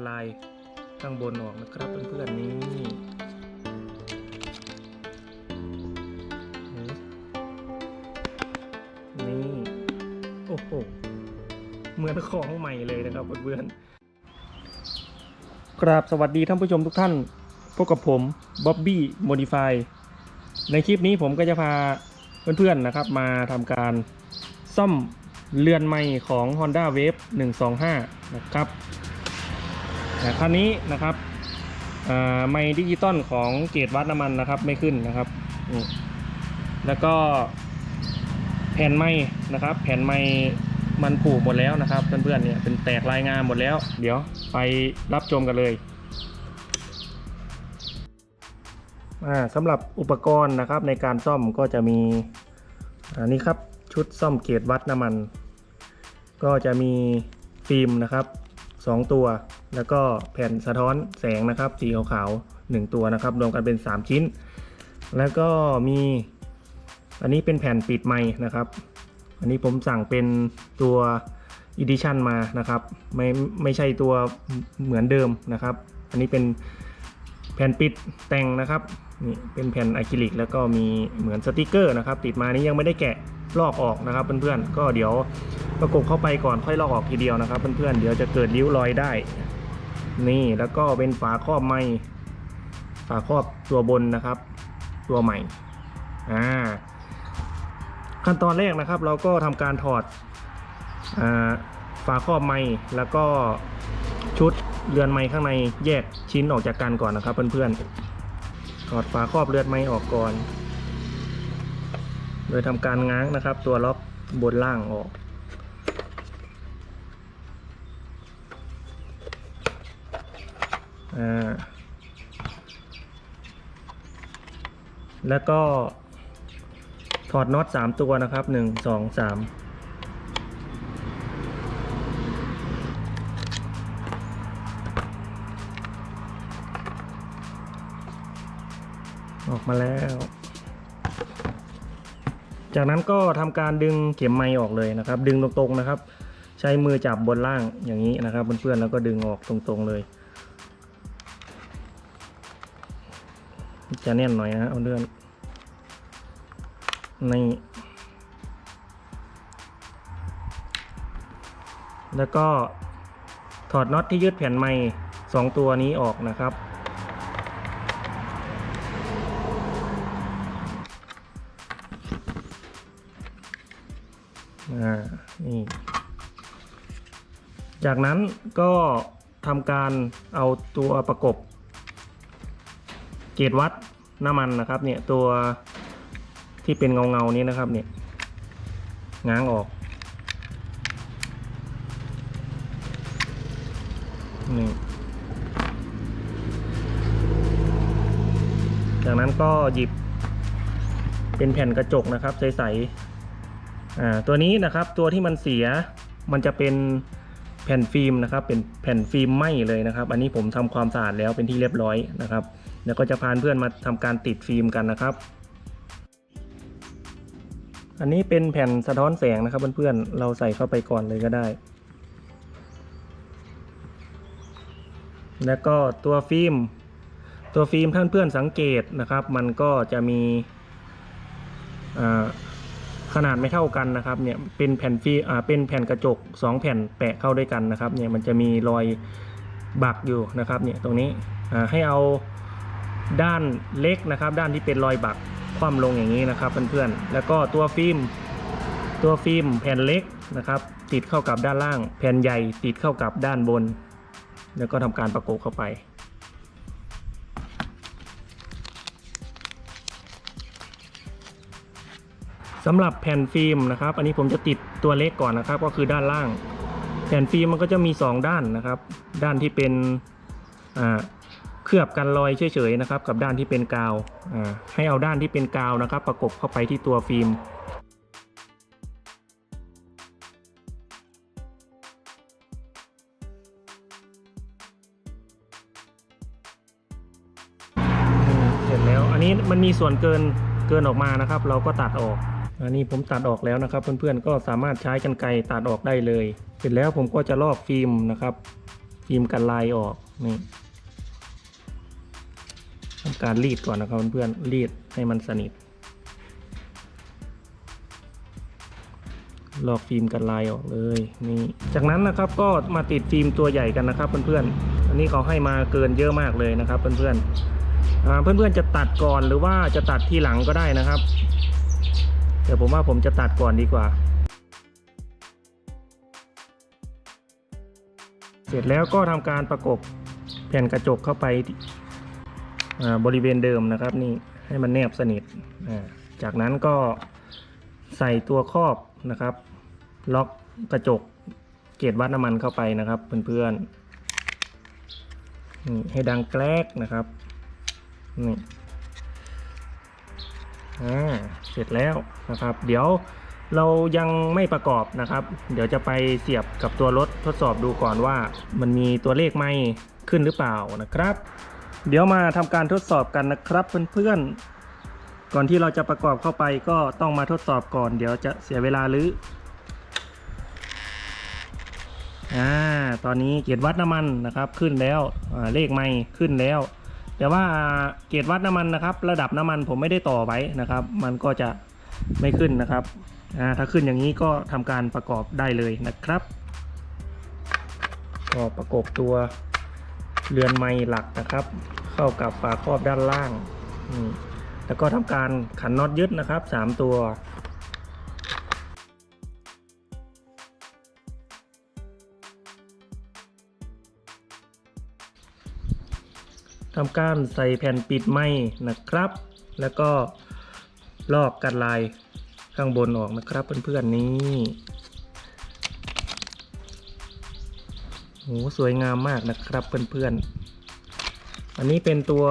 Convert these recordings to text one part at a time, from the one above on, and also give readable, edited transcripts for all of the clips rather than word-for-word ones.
ลายข้างบนออกนะครับเพื่อนๆนี่โอ้โหเหมือนของใหม่เลยนะครับเพื่อนๆกราบสวัสดีท่านผู้ชมทุกท่านพบกับผมบ๊อบบี้โมดิฟายในคลิปนี้ผมก็จะพาเพื่อนๆนะครับมาทำการซ่อมเรือนไมค์ของ Honda Wave 125นะครับคันนี้นะครับไมค์ดิจิตอลของเกจวัดน้ำมันนะครับไม่ขึ้นนะครับแล้วก็แผ่นไมค์นะครับแผ่นไมค์มันผุหมดแล้วนะครับเพื่อนๆเนี่ยเป็นแตกรายงานหมดแล้วเดี๋ยวไปรับชมกันเลยสำหรับอุปกรณ์นะครับในการซ่อมก็จะมีอันนี้ครับชุดซ่อมเกจวัดน้ำมันก็จะมีฟิล์มนะครับ2ตัวแล้วก็แผ่นสะท้อนแสงนะครับสีขาวๆ1ตัวนะครับรวมกันเป็น3ชิ้นแล้วก็มีอันนี้เป็นแผ่นปิดไมค์นะครับอันนี้ผมสั่งเป็นตัว Edition มานะครับไม่ใช่ตัวเหมือนเดิมนะครับอันนี้เป็นแผ่นปิดแต่งนะครับนี่เป็นแผ่นอะคริลิกแล้วก็มีเหมือนสติกเกอร์นะครับติดมานี้ยังไม่ได้แกะลอกออกนะครับเพื่อนๆก็เดี๋ยวประกบเข้าไปก่อนค่อยลอกออกทีเดียวนะครับเพื่อนๆเดี๋ยวจะเกิดริ้วรอยได้นี่แล้วก็เป็นฝาครอบไมค์ฝาครอบตัวบนนะครับตัวใหม่ขั้นตอนแรกนะครับเราก็ทำการถอดฝาครอบไมค์แล้วก็ชุดเรือนไมค์ข้างในแยกชิ้นออกจากกันก่อนนะครับเพื่อนๆถอดฝาครอบเรือนไมค์ออกก่อนโดยทำการง้างนะครับตัวล็อกบนล่างออกแล้วก็ถอดน็อต3ตัวนะครับ1 2 3ออกมาแล้วจากนั้นก็ทำการดึงเข็มไมค์ออกเลยนะครับดึงตรงๆนะครับใช้มือจับบนล่างอย่างนี้นะครับเพื่อนๆแล้วก็ดึงออกตรงๆเลยจะแน่นหน่อยนะเอาเลื่อนนี่แล้วก็ถอดน็อตที่ยึดแผ่นไมค์2ตัวนี้ออกนะครับนี่จากนั้นก็ทำการเอาตัวประกบเกจวัดน้ำมันนะครับเนี่ยตัวที่เป็นเงานี้นะครับเนี่ยง้างออกนี่จากนั้นก็หยิบเป็นแผ่นกระจกนะครับใสตัวนี้นะครับตัวที่มันเสียมันจะเป็นแผ่นฟิล์มนะครับเป็นแผ่นฟิล์มไหม้เลยนะครับอันนี้ผมทำความสะอาดแล้วเป็นที่เรียบร้อยนะครับแล้วก็จะพาเพื่อนมาทำการติดฟิล์มกันนะครับอันนี้เป็นแผ่นสะท้อนแสงนะครับเพื่อนๆเราใส่เข้าไปก่อนเลยก็ได้แล้วก็ตัวฟิล์มท่านเพื่อนสังเกตนะครับมันก็จะมีขนาดไม่เท่ากันนะครับเนี่ยเป็นแผ่นฟิล์มเป็นแผ่นกระจก2แผ่นแปะเข้าด้วยกันนะครับเนี่ยมันจะมีรอยบักอยู่นะครับเนี่ยตรงนี้ให้เอาด้านเล็กนะครับด้านที่เป็นรอยบักคว่ำลงอย่างนี้นะครับเพื่อนๆแล้วก็ตัวฟิล์มแผ่นเล็กนะครับติดเข้ากับด้านล่างแผ่นใหญ่ติดเข้ากับด้านบนแล้วก็ทำการประกบเข้าไปสำหรับแผ่นฟิล์มนะครับอันนี้ผมจะติดตัวเล็กก่อนนะครับก็คือด้านล่างแผ่นฟิล์มมันก็จะมี2ด้านนะครับด้านที่เป็นเคลือบกันรอยเฉยๆนะครับกับด้านที่เป็นกาวให้เอาด้านที่เป็นกาวนะครับประกบเข้าไปที่ตัวฟิล์มเสร็จแล้วอันนี้มันมีส่วนเกินออกมานะครับเราก็ตัดออกอันนี้ผมตัดออกแล้วนะครับเพื่อนๆก็สามารถใช้กรรไกรตัดออกได้เลยเสร็จแล้วผมก็จะลอกฟิล์มนะครับ ฟิล์มกันลายออกนี่ทำการรีดก่อนนะครับเพื่อนๆรีดให้มันสนิทลอกฟิล์มกันลายออกเลยนี่จากนั้นนะครับก็มาติดฟิล์มตัวใหญ่กันนะครับเพื่อนๆอันนี้เขาให้มาเกินเยอะมากเลยนะครับเพื่อนๆเพื่อนๆจะตัดก่อนหรือว่าจะตัดทีหลังก็ได้นะครับแต่ผมว่าผมจะตัดก่อนดีกว่าเสร็จแล้วก็ทำการประกบแผ่นกระจกเข้าไปบริเวณเดิมนะครับนี่ให้มันแนบสนิทจากนั้นก็ใส่ตัวครอบนะครับล็อกกระจกเกจวัดน้ำมันเข้าไปนะครับเพื่อนๆให้ดังแกรกนะครับนี่เสร็จแล้วนะครับเดี๋ยวเรายังไม่ประกอบนะครับเดี๋ยวจะไปเสียบกับตัวรถทดสอบดูก่อนว่ามันมีตัวเลขไม่ขึ้นหรือเปล่านะครับเดี๋ยวมาทำการทดสอบกันนะครับเพื่อนๆก่อนที่เราจะประกอบเข้าไปก็ต้องมาทดสอบก่อนเดี๋ยวจะเสียเวลาหรือตอนนี้เกจวัดน้ำมันนะครับขึ้นแล้วเลขไม่ขึ้นแล้วแต่ว่าเกจวัดน้ำมันนะครับระดับน้ำมันผมไม่ได้ต่อไว้นะครับมันก็จะไม่ขึ้นนะครับถ้าขึ้นอย่างนี้ก็ทำการประกอบได้เลยนะครับก็ประกบตัวเรือนไม้หลักนะครับเข้ากับฝาครอบด้านล่างแล้วก็ทำการขันน็อตยึดนะครับ3ตัวทำการใส่แผ่นปิดไม้นะครับแล้วก็ลอกกันลายข้างบนออกนะครับเพื่อนๆนี่โหสวยงามมากนะครับเพื่อนๆอันนี้เป็นตัว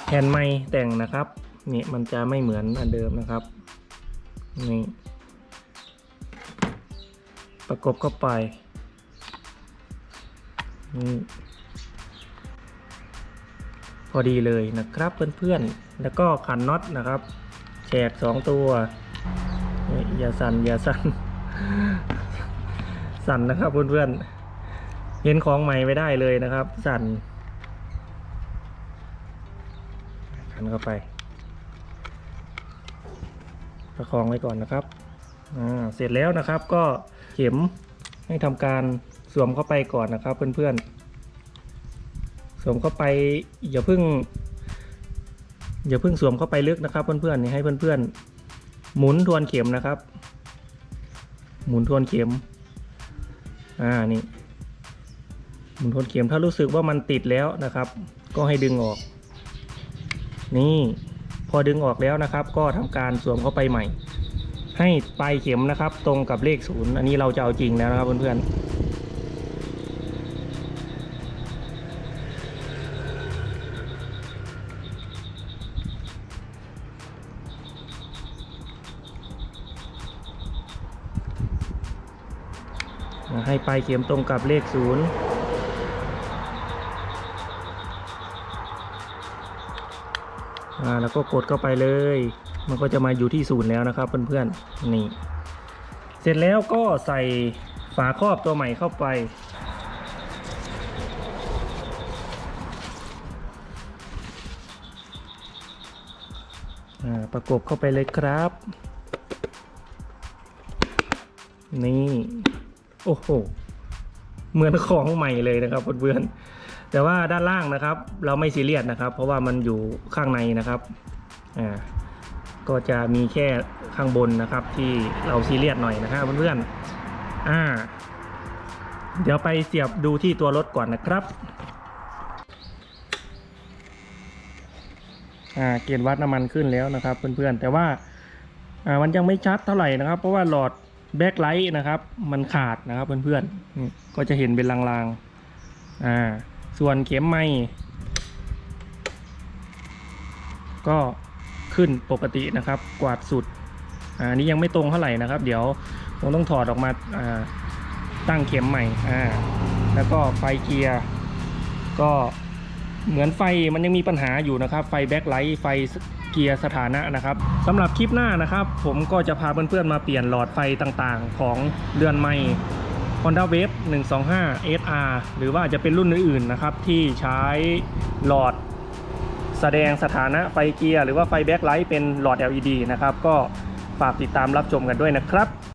แผ่นไม้แต่งนะครับนี่มันจะไม่เหมือนอันเดิมนะครับนี่ประกบเข้าไปนี่พอดีเลยนะครับเพื่อนๆแล้วก็ขันน็อตนะครับแฉก2ตัวอย่าสั่นอย่าสั่น สั่นนะครับเพื่อนๆเห็นของใหม่ไม่ได้เลยนะครับสั่นขันเข้าไปประคองไว้ก่อนนะครับเสร็จแล้วนะครับก็เข็มให้ทำการสวมเข้าไปก่อนนะครับเพื่อนๆสวมเข้าไปอย่าเพิ่งสวมเข้าไปลึกนะครับเพื่อนๆให้เพื่อนๆหมุนทวนเข็มนะครับหมุนทวนเข็มนี่หมุนทวนเข็มถ้ารู้สึกว่ามันติดแล้วนะครับก็ให้ดึงออกนี่พอดึงออกแล้วนะครับก็ทำการสวมเข้าไปใหม่ให้ปลายเข็มนะครับตรงกับเลข0อันนี้เราจะเอาจริงแล้วนะครับเพื่อนๆให้ปลายเข็มตรงกับเลข0แล้วก็กดเข้าไปเลยมันก็จะมาอยู่ที่0แล้วนะครับเพื่อนๆนี่เสร็จแล้วก็ใส่ฝาครอบตัวใหม่เข้าไปประกบเข้าไปเลยครับนี่โอ้โหเหมือนของใหม่เลยนะครับเพื่อนๆแต่ว่าด้านล่างนะครับเราไม่ซีเรียสนะครับเพราะว่ามันอยู่ข้างในนะครับก็จะมีแค่ข้างบนนะครับที่เราซีเรียสหน่อยนะครับเพื่อนๆเดี๋ยวไปเสียบดูที่ตัวรถก่อนนะครับเกณฑ์วัดน้ำมันขึ้นแล้วนะครับเพื่อนๆแต่ว่ามันยังไม่ชัดเท่าไหร่นะครับเพราะว่าหลอดแบ็คไลท์นะครับมันขาดนะครับเพื่อนๆก็จะเห็นเป็นลางๆส่วนเข็มไม้ก็ขึ้นปกตินะครับกวาดสุดอันนี้ยังไม่ตรงเท่าไหร่นะครับเดี๋ยวผมต้องถอดออกมาตั้งเข็มใหม่แล้วก็ไฟเกียร์ก็เหมือนไฟมันยังมีปัญหาอยู่นะครับไฟแบ็คไลท์ไฟเกียร์สถานะนะครับสำหรับคลิปหน้านะครับผมก็จะพาเพื่อนๆมาเปลี่ยนหลอดไฟต่างๆของเรือนไม้ Honda Wave 125 SR หรือว่าอาจจะเป็นรุ่นอื่นๆนะครับที่ใช้หลอดแสดงสถานะไฟเกียร์หรือว่าไฟแบ็คไลท์เป็นหลอด LED นะครับก็ฝากติดตามรับชมกันด้วยนะครับ